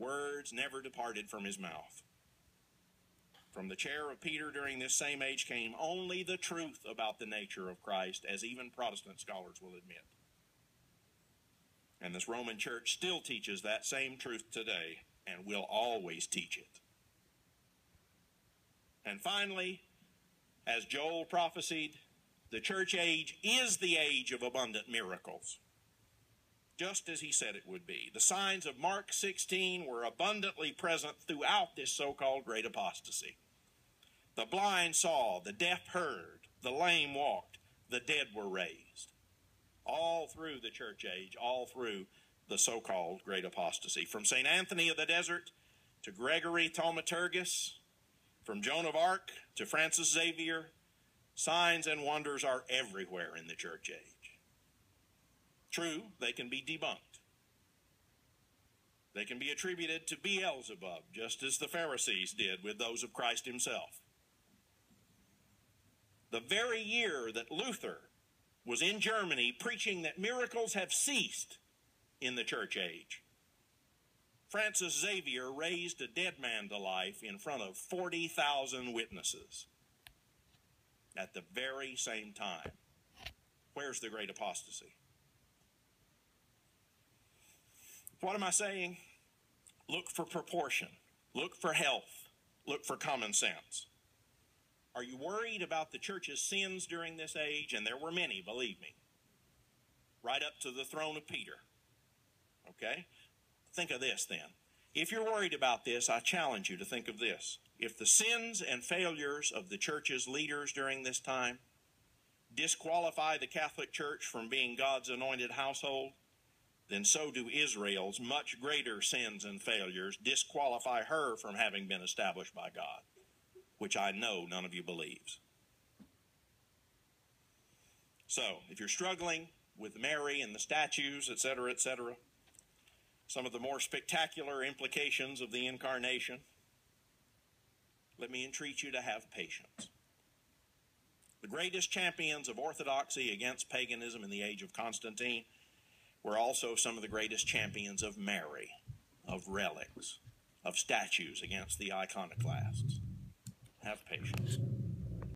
words never departed from his mouth. From the chair of Peter during this same age came only the truth about the nature of Christ, as even Protestant scholars will admit. And this Roman Church still teaches that same truth today and will always teach it. And finally, as Joel prophesied, the church age is the age of abundant miracles, just as he said it would be. The signs of Mark 16 were abundantly present throughout this so-called great apostasy. The blind saw, the deaf heard, the lame walked, the dead were raised. All through the church age, all through the so-called great apostasy. From St. Anthony of the Desert to Gregory Thaumaturgus, from Joan of Arc to Francis Xavier, signs and wonders are everywhere in the church age. True, they can be debunked. They can be attributed to Beelzebub, just as the Pharisees did with those of Christ himself. The very year that Luther was in Germany preaching that miracles have ceased in the church age, Francis Xavier raised a dead man to life in front of 40,000 witnesses at the very same time. Where's the great apostasy? What am I saying? Look for proportion. Look for health. Look for common sense. Are you worried about the church's sins during this age? And there were many, believe me. Right up to the throne of Peter. Okay? Think of this then. If you're worried about this, I challenge you to think of this. If the sins and failures of the church's leaders during this time disqualify the Catholic Church from being God's anointed household, then so do Israel's much greater sins and failures disqualify her from having been established by God, which I know none of you believes. So, if you're struggling with Mary and the statues, etc., some of the more spectacular implications of the Incarnation, let me entreat you to have patience. The greatest champions of orthodoxy against paganism in the age of Constantine were also some of the greatest champions of Mary, of relics, of statues against the iconoclasts. Have patience.